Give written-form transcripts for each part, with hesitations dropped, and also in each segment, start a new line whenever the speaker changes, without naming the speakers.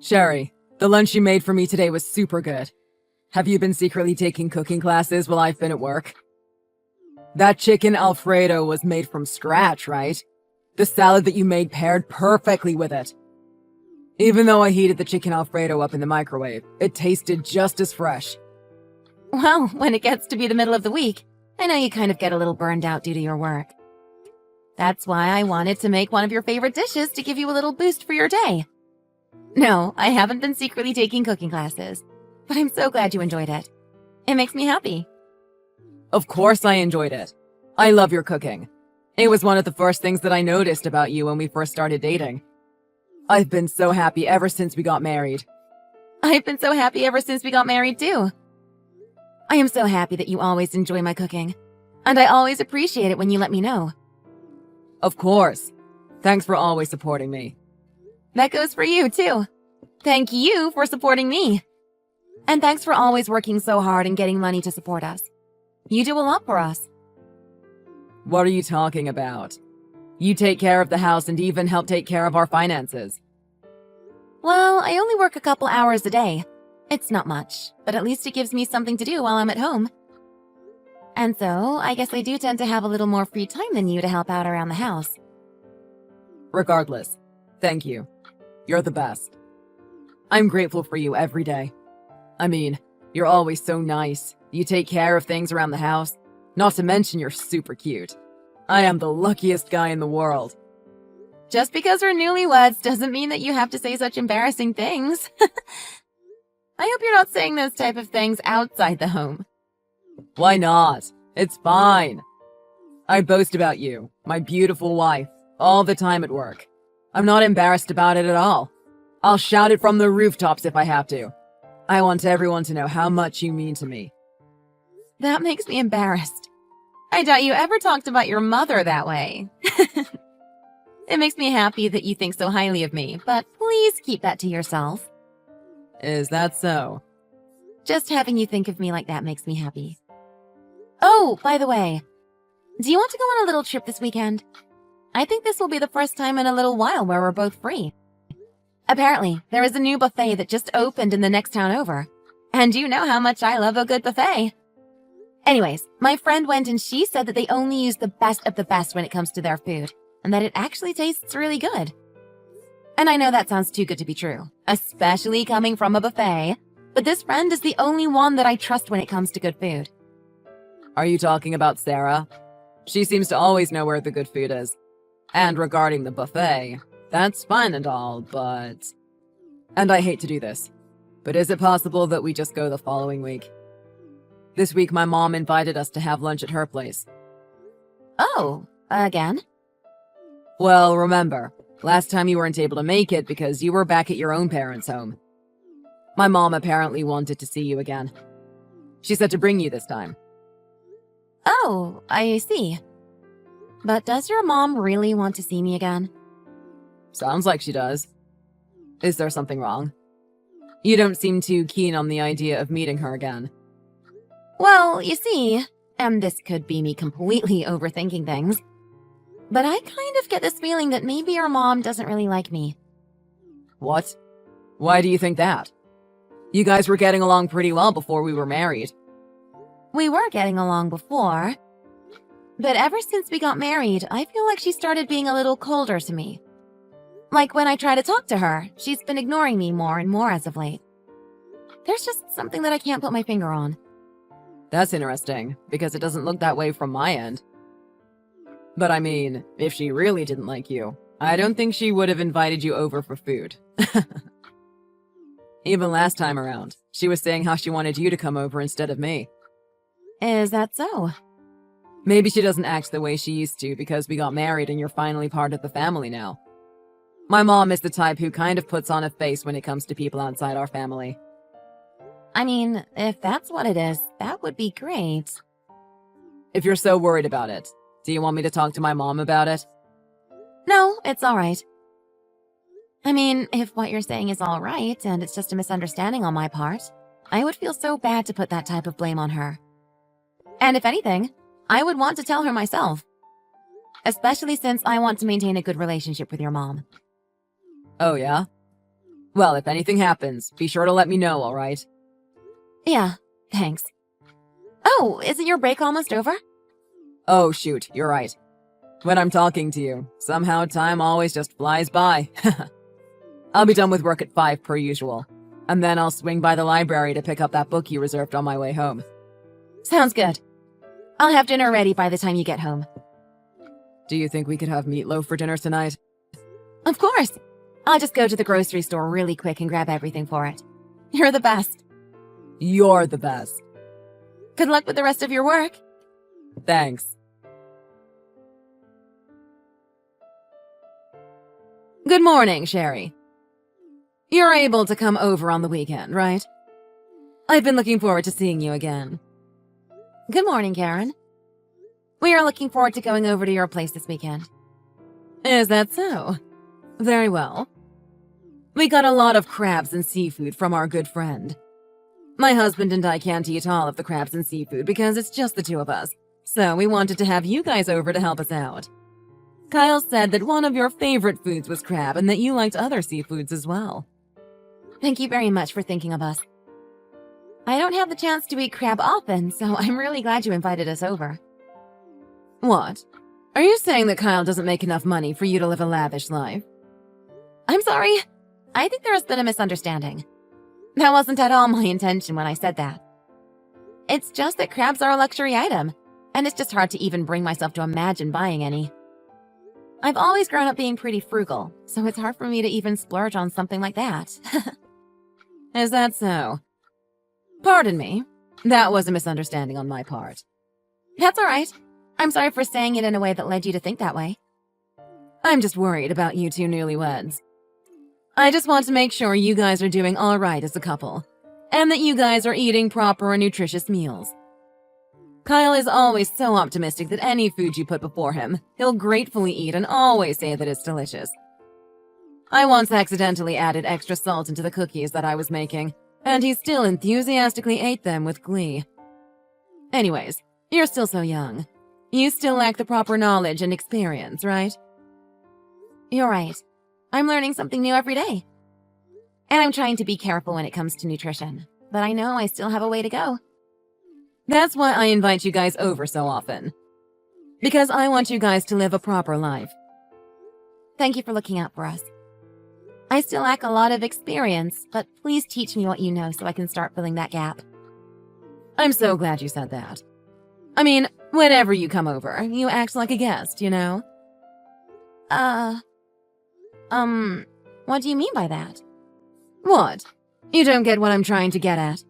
Sherry, the lunch you made for me today was super good. Have you been secretly taking cooking classes while I've been at work? That chicken Alfredo was made from scratch, right? The salad that you made paired perfectly with it. Even though I heated the chicken Alfredo up in the microwave, it tasted just as fresh.
Well, when it gets to be the middle of the week, I know you kind of get a little burned out due to your work. That's why I wanted to make one of your favorite dishes to give you a little boost for your day. No, I haven't been secretly taking cooking classes, but I'm so glad you enjoyed it. It makes me happy.
Of course I enjoyed it. I love your cooking. It was one of the first things that I noticed about you when we first started dating. I've been so happy ever since we got married.
I've been so happy ever since we got married, too. I am so happy that you always enjoy my cooking, and I always appreciate it when you let me know.
Of course. Thanks for always supporting me.
That goes for you, too. Thank you for supporting me. And thanks for always working so hard and getting money to support us. You do a lot for us.
What are you talking about? You take care of the house and even help take care of our finances.
Well, I only work a couple hours a day. It's not much, but at least it gives me something to do while I'm at home. And so, I guess I do tend to have a little more free time than you to help out around the house.
Regardless, thank you. You're the best. I'm grateful for you every day. I mean, you're always so nice. You take care of things around the house. Not to mention you're super cute. I am the luckiest guy in the world.
Just because we're newlyweds doesn't mean that you have to say such embarrassing things. I hope you're not saying those type of things outside the home.
Why not? It's fine. I boast about you, my beautiful wife, all the time at work. I'm not embarrassed about it at all. I'll shout it from the rooftops if I have to. I want everyone to know how much you mean to me.
That makes me embarrassed. I doubt you ever talked about your mother that way. It makes me happy that you think so highly of me, but please keep that to yourself.
Is that so?
Just having you think of me like that makes me happy. Oh, by the way, do you want to go on a little trip this weekend? I think this will be the first time in a little while where we're both free. Apparently, there is a new buffet that just opened in the next town over. And you know how much I love a good buffet. Anyways, my friend went and she said that they only use the best of the best when it comes to their food, and that it actually tastes really good. And I know that sounds too good to be true, especially coming from a buffet, but this friend is the only one that I trust when it comes to good food.
Are you talking about Sarah? She seems to always know where the good food is. And regarding the buffet, that's fine and all, but... And I hate to do this, but is it possible that we just go the following week? This week my mom invited us to have lunch at her place.
Oh, again?
Well, remember, last time you weren't able to make it because you were back at your own parents' home. My mom apparently wanted to see you again. She said to bring you this time.
Oh, I see. But does your mom really want to see me again?
Sounds like she does. Is there something wrong? You don't seem too keen on the idea of meeting her again.
Well, you see, and this could be me completely overthinking things, but I kind of get this feeling that maybe your mom doesn't really like me.
What? Why do you think that? You guys were getting along pretty well before we were married.
We were getting along before, but ever since we got married, I feel like she started being a little colder to me. Like when I try to talk to her, she's been ignoring me more and more as of late. There's just something that I can't put my finger on.
That's interesting, because it doesn't look that way from my end. But I mean, if she really didn't like you, I don't think she would have invited you over for food. Even last time around, she was saying how she wanted you to come over instead of me.
Is that so?
Maybe she doesn't act the way she used to because we got married and you're finally part of the family now. My mom is the type who kind of puts on a face when it comes to people outside our family.
I mean, if that's what it is, that would be great.
If you're so worried about it, do you want me to talk to my mom about it?
No, it's all right. I mean, if what you're saying is all right and it's just a misunderstanding on my part, I would feel so bad to put that type of blame on her. And if anything, I would want to tell her myself. Especially since I want to maintain a good relationship with your mom.
Oh, yeah? Well, if anything happens, be sure to let me know, alright?
Yeah, thanks. Oh, isn't your break almost over?
Oh, shoot, you're right. When I'm talking to you, somehow time always just flies by. I'll be done with work at 5 per usual, and then I'll swing by the library to pick up that book you reserved on my way home.
Sounds good. I'll have dinner ready by the time you get home.
Do you think we could have meatloaf for dinner tonight?
Of course. I'll just go to the grocery store really quick and grab everything for it. You're the best.
You're the best.
Good luck with the rest of your work.
Thanks. Good morning, Sherry. You're able to come over on the weekend, right? I've been looking forward to seeing you again.
Good morning, Karen. We are looking forward to going over to your place this weekend.
Is that so? Very well. We got a lot of crabs and seafood from our good friend. My husband and I can't eat all of the crabs and seafood because it's just the two of us, so we wanted to have you guys over to help us out. Kyle said that one of your favorite foods was crab and that you liked other seafoods as well.
Thank you very much for thinking of us. I don't have the chance to eat crab often, so I'm really glad you invited us over.
What? Are you saying that Kyle doesn't make enough money for you to live a lavish life?
I'm sorry. I think there has been a misunderstanding. That wasn't at all my intention when I said that. It's just that crabs are a luxury item, and it's just hard to even bring myself to imagine buying any. I've always grown up being pretty frugal, so it's hard for me to even splurge on something like that.
Is that so? Pardon me. That was a misunderstanding on my part.
That's all right. I'm sorry for saying it in a way that led you to think that way.
I'm just worried about you two newlyweds. I just want to make sure you guys are doing all right as a couple, and that you guys are eating proper and nutritious meals. Kyle is always so optimistic that any food you put before him, he'll gratefully eat and always say that it's delicious. I once accidentally added extra salt into the cookies that I was making, and he still enthusiastically ate them with glee. Anyways, you're still so young. You still lack the proper knowledge and experience, right?
You're right. I'm learning something new every day. And I'm trying to be careful when it comes to nutrition, but I know I still have a way to go.
That's why I invite you guys over so often. Because I want you guys to live a proper life.
Thank you for looking out for us. I still lack a lot of experience, but please teach me what you know so I can start filling that gap.
I'm so glad you said that. I mean, whenever you come over, you act like a guest, you know?
What do you mean by that?
What? You don't get what I'm trying to get at?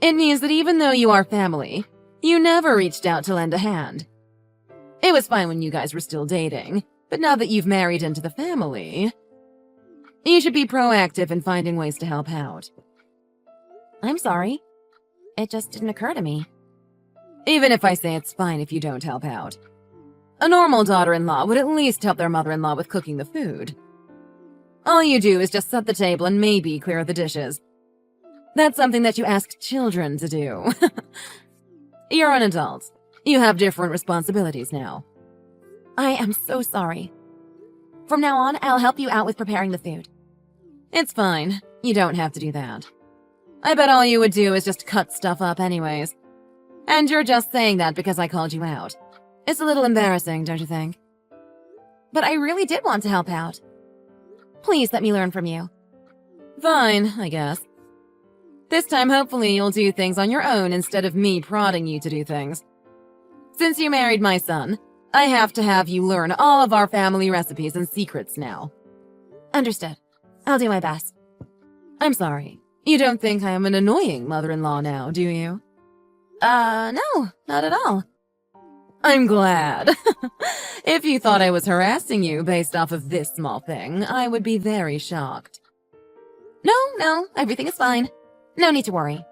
It means that even though you are family, you never reached out to lend a hand. It was fine when you guys were still dating, but now that you've married into the family, you should be proactive in finding ways to help out.
I'm sorry. It just didn't occur to me.
Even if I say it's fine if you don't help out. A normal daughter-in-law would at least help their mother-in-law with cooking the food. All you do is just set the table and maybe clear the dishes. That's something that you ask children to do. You're an adult. You have different responsibilities now.
I am so sorry. From now on, I'll help you out with preparing the food.
It's fine. You don't have to do that. I bet all you would do is just cut stuff up anyways. And you're just saying that because I called you out. It's a little embarrassing, don't you think?
But I really did want to help out. Please let me learn from you.
Fine, I guess. This time, hopefully, you'll do things on your own instead of me prodding you to do things. Since you married my son, I have to have you learn all of our family recipes and secrets now.
Understood. I'll do my best.
I'm sorry. You don't think I am an annoying mother-in-law now, do you?
No, not at all.
I'm glad. If you thought I was harassing you based off of this small thing, I would be very shocked.
No, everything is fine. No need to worry.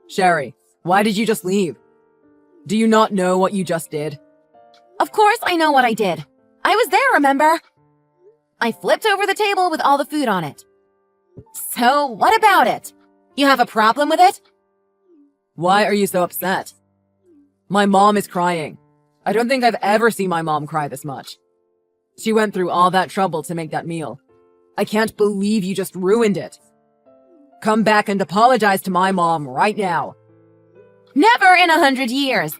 Sherry, why did you just leave? Do you not know what you just did?
Of course I know what I did. I was there, remember? I flipped over the table with all the food on it. So, what about it? You have a problem with it?
Why are you so upset? My mom is crying. I don't think I've ever seen my mom cry this much. She went through all that trouble to make that meal. I can't believe you just ruined it. Come back and apologize to my mom right now.
Never in 100 years.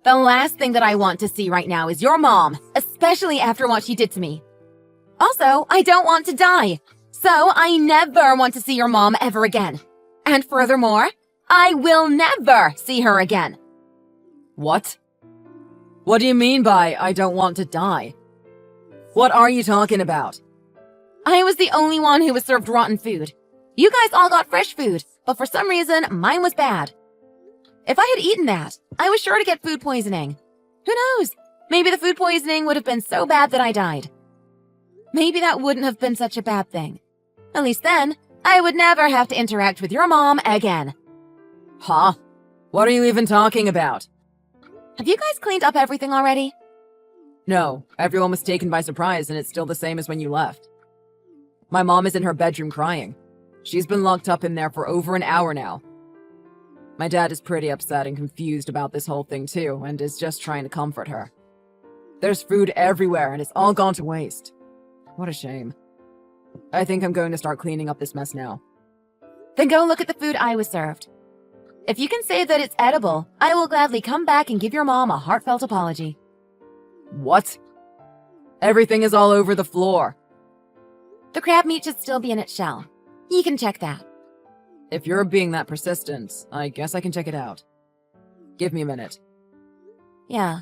The last thing that I want to see right now is your mom, especially after what she did to me. Also, I don't want to die, so I never want to see your mom ever again. And furthermore, I will never see her again.
What? What do you mean by I don't want to die? What are you talking about?
I was the only one who was served rotten food. You guys all got fresh food, but for some reason, mine was bad. If I had eaten that, I was sure to get food poisoning. Who knows? Maybe the food poisoning would have been so bad that I died. Maybe that wouldn't have been such a bad thing. At least then, I would never have to interact with your mom again.
Huh? What are you even talking about?
Have you guys cleaned up everything already?
No, everyone was taken by surprise and it's still the same as when you left. My mom is in her bedroom crying. She's been locked up in there for over an hour now. My dad is pretty upset and confused about this whole thing too, and is just trying to comfort her. There's food everywhere and it's all gone to waste. What a shame. I think I'm going to start cleaning up this mess now.
Then go look at the food I was served. If you can say that it's edible, I will gladly come back and give your mom a heartfelt apology.
What? Everything is all over the floor.
The crab meat should still be in its shell. You can check that.
If you're being that persistent, I guess I can check it out. Give me a minute.
Yeah.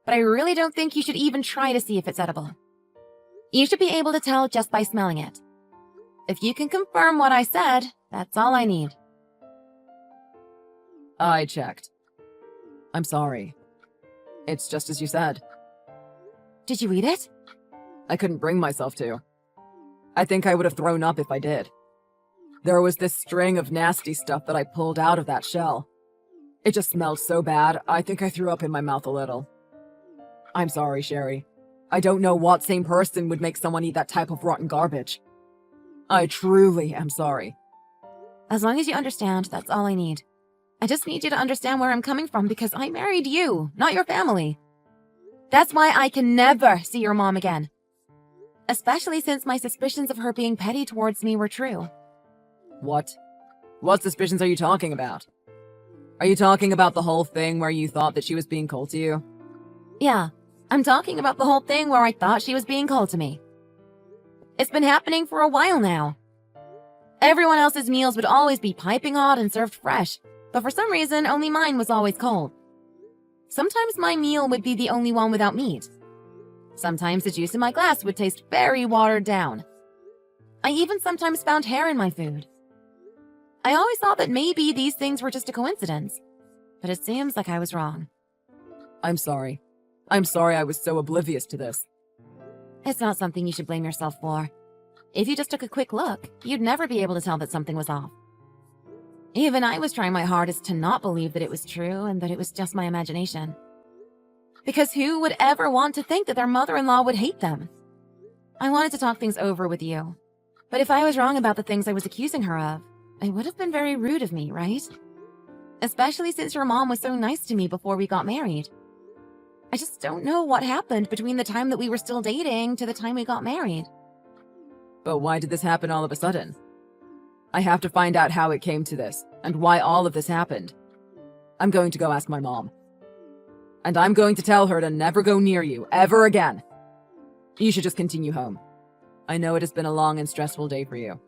But I really don't think you should even try to see if it's edible. You should be able to tell just by smelling it. If you can confirm what I said, that's all I need.
I checked. I'm sorry. It's just as you said.
Did you eat it?
I couldn't bring myself to. I think I would have thrown up if I did. There was this string of nasty stuff that I pulled out of that shell. It just smelled so bad, I think I threw up in my mouth a little. I'm sorry, Sherry. I don't know what sane person would make someone eat that type of rotten garbage. I truly am sorry.
As long as you understand, that's all I need. I just need you to understand where I'm coming from because I married you, not your family. That's why I can never see your mom again. Especially since my suspicions of her being petty towards me were true.
What? What suspicions are you talking about? Are you talking about the whole thing where you thought that she was being cold to you?
Yeah, I'm talking about the whole thing where I thought she was being cold to me. It's been happening for a while now. Everyone else's meals would always be piping hot and served fresh, but for some reason, only mine was always cold. Sometimes my meal would be the only one without meat. Sometimes the juice in my glass would taste very watered down. I even sometimes found hair in my food. I always thought that maybe these things were just a coincidence, but it seems like I was wrong.
I'm sorry. I'm sorry I was so oblivious to this.
It's not something you should blame yourself for. If you just took a quick look, you'd never be able to tell that something was off. Even I was trying my hardest to not believe that it was true and that it was just my imagination. Because who would ever want to think that their mother-in-law would hate them? I wanted to talk things over with you. But if I was wrong about the things I was accusing her of, it would have been very rude of me, right? Especially since your mom was so nice to me before we got married. I just don't know what happened between the time that we were still dating to the time we got married.
But why did this happen all of a sudden? I have to find out how it came to this, and why all of this happened. I'm going to go ask my mom. And I'm going to tell her to never go near you, ever again. You should just continue home. I know it has been a long and stressful day for you.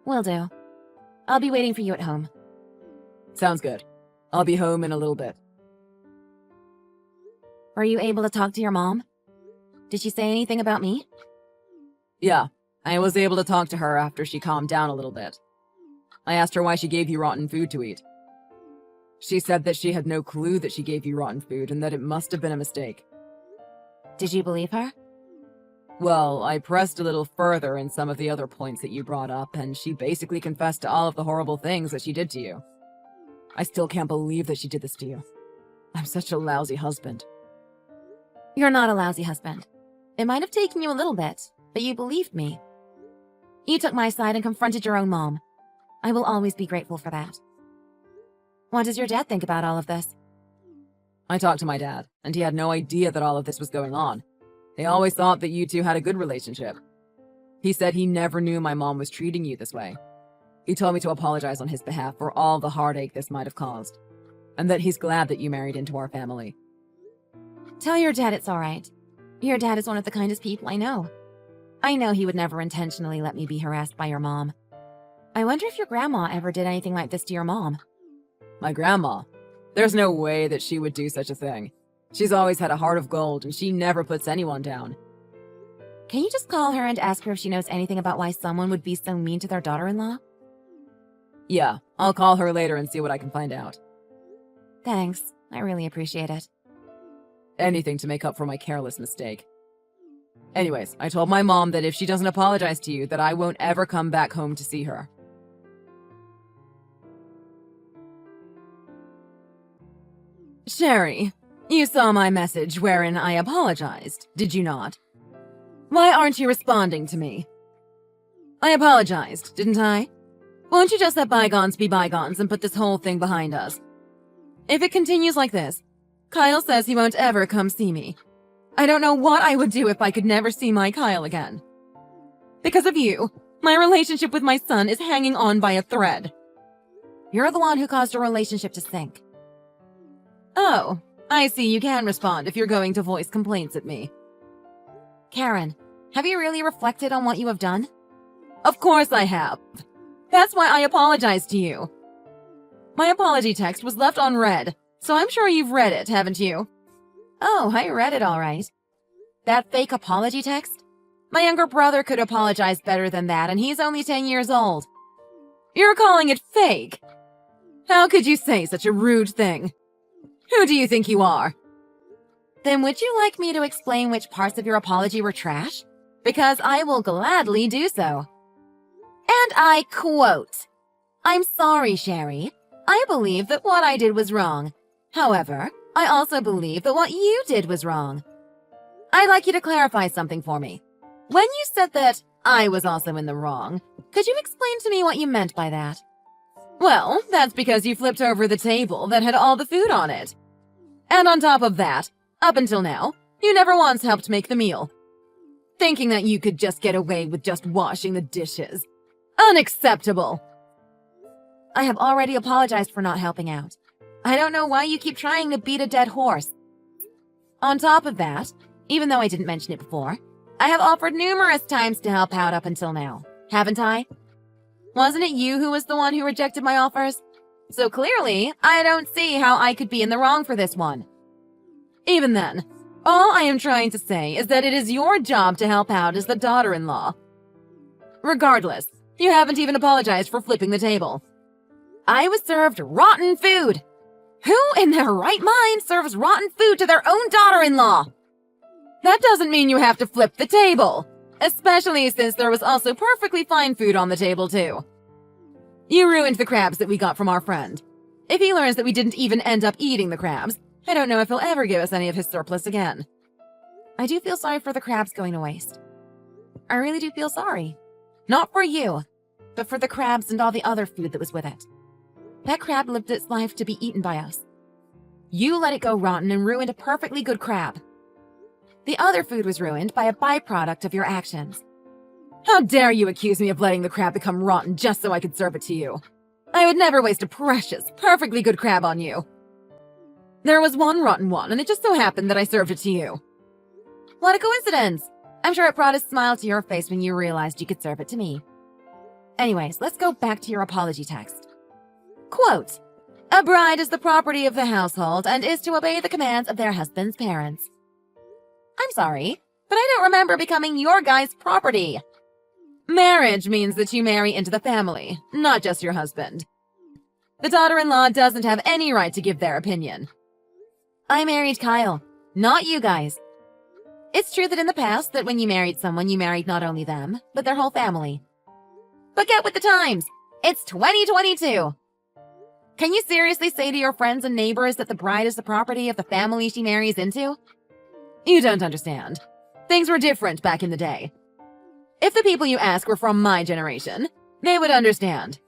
Will do. I'll be waiting for you at home.
Sounds good. I'll be home in a little bit.
Were you able to talk to your mom? Did she say anything about me?
Yeah, I was able to talk to her after she calmed down a little bit. I asked her why she gave you rotten food to eat. She said that she had no clue that she gave you rotten food and that it must have been a mistake.
Did you believe her?
Well, I pressed a little further in some of the other points that you brought up, and she basically confessed to all of the horrible things that she did to you. I still can't believe that she did this to you. I'm such a lousy husband.
You're not a lousy husband. It might have taken you a little bit, but you believed me. You took my side and confronted your own mom. I will always be grateful for that. What does your dad think about all of this?
I talked to my dad, and he had no idea that all of this was going on. He always thought that you two had a good relationship. He said he never knew my mom was treating you this way. He told me to apologize on his behalf for all the heartache this might have caused, and that he's glad that you married into our family.
Tell your dad it's all right. Your dad is one of the kindest people I know. I know he would never intentionally let me be harassed by your mom. I wonder if your grandma ever did anything like this to your mom.
My grandma? There's no way that she would do such a thing. She's always had a heart of gold, and she never puts anyone down.
Can you just call her and ask her if she knows anything about why someone would be so mean to their daughter-in-law?
Yeah, I'll call her later and see what I can find out.
Thanks. I really appreciate it.
Anything to make up for my careless mistake. Anyways, I told my mom that if she doesn't apologize to you, that I won't ever come back home to see her. Sherry, you saw my message wherein I apologized, did you not? Why aren't you responding to me? I apologized, didn't I? Won't you just let bygones be bygones and put this whole thing behind us? If it continues like this, Kyle says he won't ever come see me. I don't know what I would do if I could never see my Kyle again. Because of you, my relationship with my son is hanging on by a thread.
You're the one who caused your relationship to sink.
Oh, I see you can respond if you're going to voice complaints at me.
Karen, have you really reflected on what you have done?
Of course I have. That's why I apologized to you. My apology text was left unread, so I'm sure you've read it, haven't you?
Oh, I read it all right. That fake apology text? My younger brother could apologize better than that, and he's only 10 years old.
You're calling it fake? How could you say such a rude thing? Who do you think you are?
Then would you like me to explain which parts of your apology were trash? Because I will gladly do so. And I quote, "I'm sorry, Sherry. I believe that what I did was wrong. However, I also believe that what you did was wrong. I'd like you to clarify something for me. When you said that I was also in the wrong, could you explain to me what you meant by that?"
Well, that's because you flipped over the table that had all the food on it. And on top of that, up until now, you never once helped make the meal. Thinking that you could just get away with just washing the dishes. Unacceptable!
I have already apologized for not helping out. I don't know why you keep trying to beat a dead horse. On top of that, even though I didn't mention it before, I have offered numerous times to help out up until now, haven't I? Wasn't it you who was the one who rejected my offers? So clearly, I don't see how I could be in the wrong for this one.
Even then, all I am trying to say is that it is your job to help out as the daughter-in-law. Regardless, you haven't even apologized for flipping the table.
I was served rotten food. Who in their right mind serves rotten food to their own daughter-in-law?
That doesn't mean you have to flip the table. Especially since there was also perfectly fine food on the table, too. You ruined the crabs that we got from our friend. If he learns that we didn't even end up eating the crabs, I don't know if he'll ever give us any of his surplus again.
I do feel sorry for the crabs going to waste. I really do feel sorry. Not for you, but for the crabs and all the other food that was with it. That crab lived its life to be eaten by us. You let it go rotten and ruined a perfectly good crab. The other food was ruined by a byproduct of your actions.
How dare you accuse me of letting the crab become rotten just so I could serve it to you? I would never waste a precious, perfectly good crab on you. There was one rotten one, and it just so happened that I served it to you.
What a coincidence! I'm sure it brought a smile to your face when you realized you could serve it to me. Anyways, let's go back to your apology text. Quote, "A bride is the property of the household and is to obey the commands of their husband's parents." I'm sorry, but I don't remember becoming your guy's property.
Marriage means that you marry into the family, not just your husband. The daughter-in-law doesn't have any right to give their opinion.
I married Kyle, not you guys. It's true that in the past that when you married someone, you married not only them, but their whole family. But get with the times! It's 2022! Can you seriously say to your friends and neighbors that the bride is the property of the family she marries into?
You don't understand. Things were different back in the day. If the people you ask were from my generation, they would understand.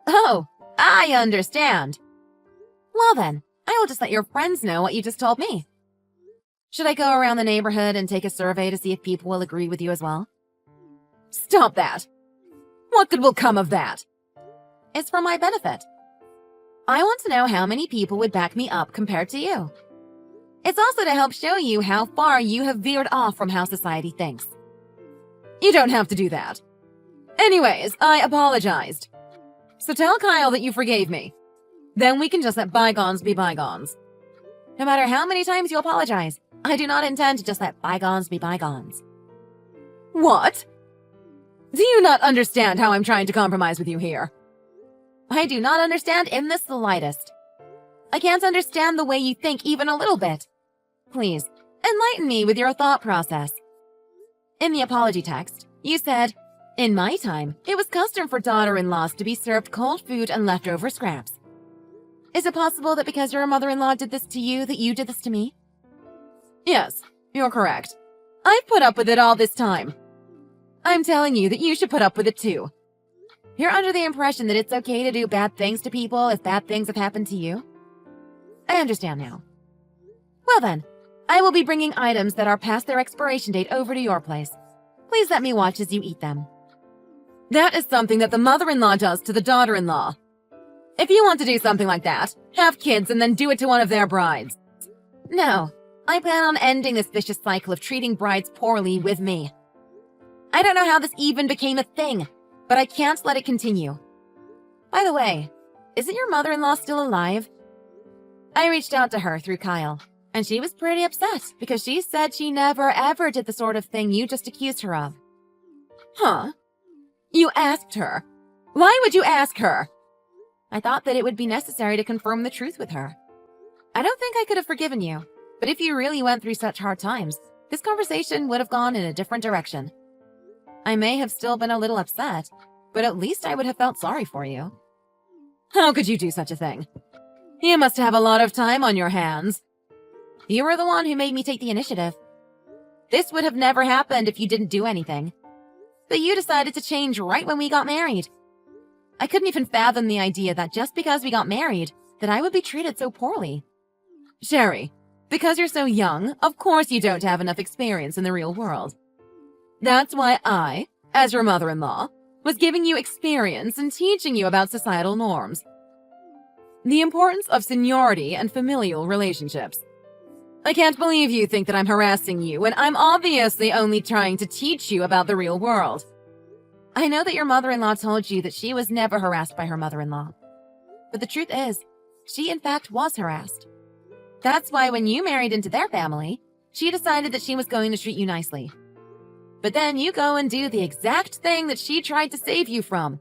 Oh, I understand. Well then, I I'll just let your friends know what you just told me. Should I go around the neighborhood and take a survey to see if people will agree with you as well?
Stop that! What good will come of that?
It's for my benefit. I want to know how many people would back me up compared to you. It's also to help show you how far you have veered off from how society thinks.
You don't have to do that. Anyways, I apologized. So tell Kyle that you forgave me. Then we can just let bygones be bygones.
No matter how many times you apologize, I do not intend to just let bygones be bygones.
What? Do you not understand how I'm trying to compromise with you here?
I do not understand in the slightest. I can't understand the way you think even a little bit. Please, enlighten me with your thought process. In the apology text, you said, "In my time, it was custom for daughter-in-laws to be served cold food and leftover scraps." Is it possible that because your mother-in-law did this to you, that you did this to me?
Yes, you're correct. I've put up with it all this time. I'm telling you that you should put up with it too.
You're under the impression that it's okay to do bad things to people if bad things have happened to you? I understand now. Well then, I will be bringing items that are past their expiration date over to your place. Please let me watch as you eat them.
That is something that the mother-in-law does to the daughter-in-law. If you want to do something like that, have kids and then do it to one of their brides.
No, I plan on ending this vicious cycle of treating brides poorly with me. I don't know how this even became a thing, but I can't let it continue. By the way, isn't your mother-in-law still alive? I reached out to her through Kyle, and she was pretty upset because she said she never ever did the sort of thing you just accused her of.
Huh? You asked her? Why would you ask her?
I thought that it would be necessary to confirm the truth with her. I don't think I could have forgiven you, but if you really went through such hard times, this conversation would have gone in a different direction. I may have still been a little upset, but at least I would have felt sorry for you.
How could you do such a thing? You must have a lot of time on your hands.
You were the one who made me take the initiative. This would have never happened if you didn't do anything. But you decided to change right when we got married. I couldn't even fathom the idea that just because we got married, that I would be treated so poorly.
Sherry, because you're so young, of course you don't have enough experience in the real world. That's why I, as your mother-in-law, was giving you experience and teaching you about societal norms. The importance of seniority and familial relationships. I can't believe you think that I'm harassing you when I'm obviously only trying to teach you about the real world.
I know that your mother-in-law told you that she was never harassed by her mother-in-law. But the truth is, she in fact was harassed. That's why when you married into their family, she decided that she was going to treat you nicely. But then you go and do the exact thing that she tried to save you from.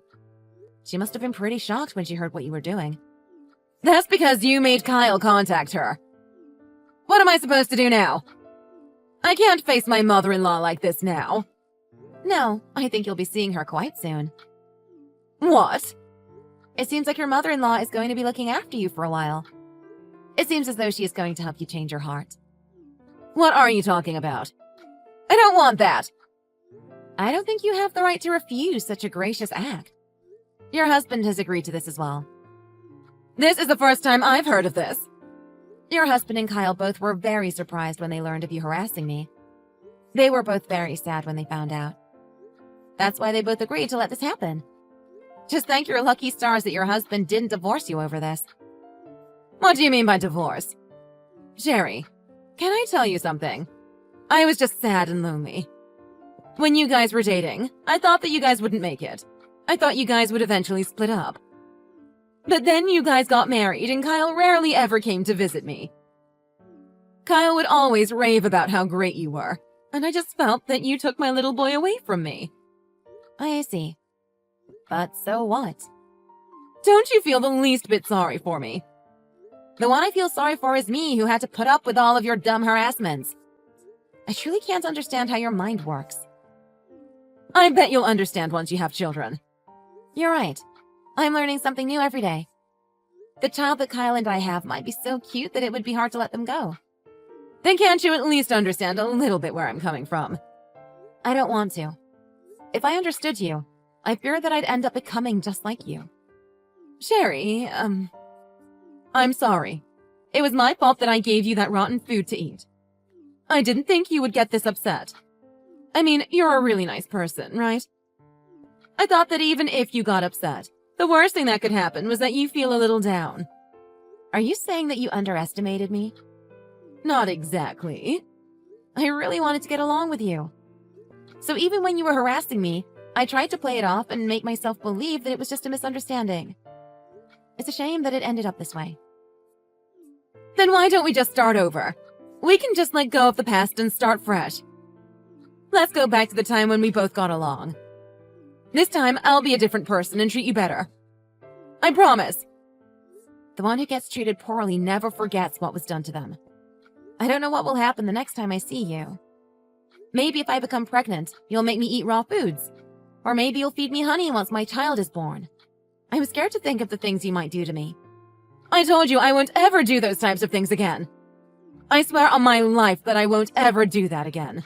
She must have been pretty shocked when she heard what you were doing.
That's because you made Kyle contact her. What am I supposed to do now? I can't face my mother-in-law like this now.
No, I think you'll be seeing her quite soon.
What?
It seems like your mother-in-law is going to be looking after you for a while. It seems as though she is going to help you change your heart.
What are you talking about? I don't want that.
I don't think you have the right to refuse such a gracious act. Your husband has agreed to this as well.
This is the first time I've heard of this.
Your husband and Kyle both were very surprised when they learned of you harassing me. They were both very sad when they found out. That's why they both agreed to let this happen. Just thank your lucky stars that your husband didn't divorce you over this.
What do you mean by divorce? Sherry, can I tell you something? I was just sad and lonely. When you guys were dating, I thought that you guys wouldn't make it. I thought you guys would eventually split up. But then you guys got married and Kyle rarely ever came to visit me. Kyle would always rave about how great you were, and I just felt that you took my little boy away from me.
I see. But so what?
Don't you feel the least bit sorry for me?
The one I feel sorry for is me, who had to put up with all of your dumb harassments. I truly can't understand how your mind works.
I bet you'll understand once you have children.
You're right. I'm learning something new every day. The child that Kyle and I have might be so cute that it would be hard to let them go.
Then can't you at least understand a little bit where I'm coming from?
I don't want to. If I understood you, I fear that I'd end up becoming just like you.
Sherry, I'm sorry.
It was my fault that I gave you that rotten food to eat. I didn't think you would get this upset. I mean, you're a really nice person, right? I thought that even if you got upset, the worst thing that could happen was that you feel a little down. Are you saying that you underestimated me? Not exactly. I really wanted to get along with you. So even when you were harassing me, I tried to play it off and make myself believe that it was just a misunderstanding. It's a shame that it ended up this way. Then why don't we just start over? We can just let go of the past and start fresh. Let's go back to the time when we both got along. This time, I'll be a different person and treat you better. I promise. The one who gets treated poorly never forgets what was done to them. I don't know what will happen the next time I see you. Maybe if I become pregnant, you'll make me eat raw foods. Or maybe you'll feed me honey once my child is born. I'm scared to think of the things you might do to me. I told you I won't ever do those types of things again. I swear on my life that I won't ever do that again.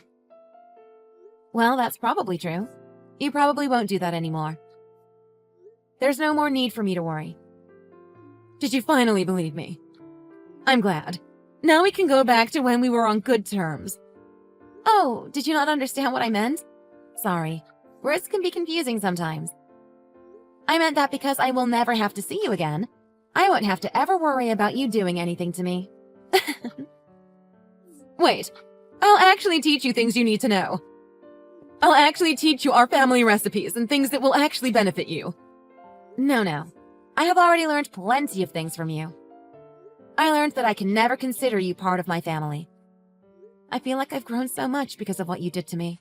Well, that's probably true. You probably won't do that anymore. There's no more need for me to worry. Did you finally believe me? I'm glad. Now we can go back to when we were on good terms. Oh, did you not understand what I meant? Sorry. Words can be confusing sometimes. I meant that because I will never have to see you again, I won't have to ever worry about you doing anything to me. Wait, I'll actually teach you things you need to know. I'll actually teach you our family recipes and things that will actually benefit you. No. I have already learned plenty of things from you. I learned that I can never consider you part of my family. I feel like I've grown so much because of what you did to me.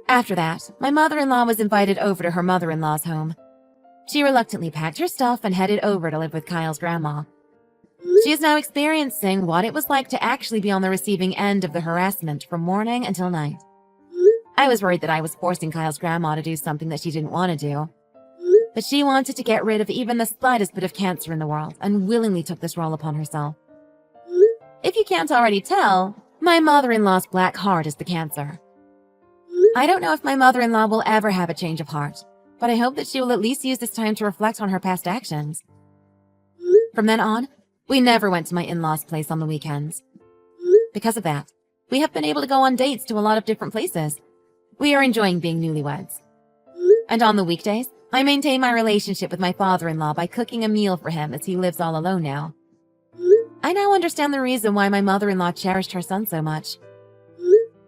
After that, my mother-in-law was invited over to her mother-in-law's home. She reluctantly packed her stuff and headed over to live with Kyle's grandma. She is now experiencing what it was like to actually be on the receiving end of the harassment from morning until night. I was worried that I was forcing Kyle's grandma to do something that she didn't want to do. But she wanted to get rid of even the slightest bit of cancer in the world and willingly took this role upon herself. If you can't already tell, my mother-in-law's black heart is the cancer. I don't know if my mother-in-law will ever have a change of heart, but I hope that she will at least use this time to reflect on her past actions. From then on, we never went to my in-laws' place on the weekends. Because of that, we have been able to go on dates to a lot of different places. We are enjoying being newlyweds. And on the weekdays, I maintain my relationship with my father-in-law by cooking a meal for him as he lives all alone now. I now understand the reason why my mother-in-law cherished her son so much.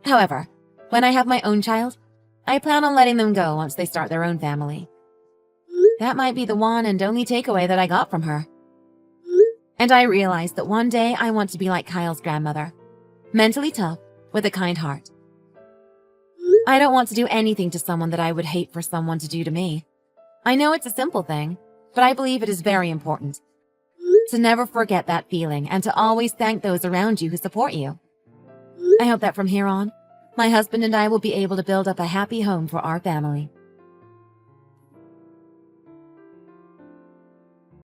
However, when I have my own child, I plan on letting them go once they start their own family. That might be the one and only takeaway that I got from her. And I realized that one day I want to be like Kyle's grandmother, mentally tough, with a kind heart. I don't want to do anything to someone that I would hate for someone to do to me. I know it's a simple thing, but I believe it is very important. To never forget that feeling and to always thank those around you who support you. I hope that from here on, my husband and I will be able to build up a happy home for our family.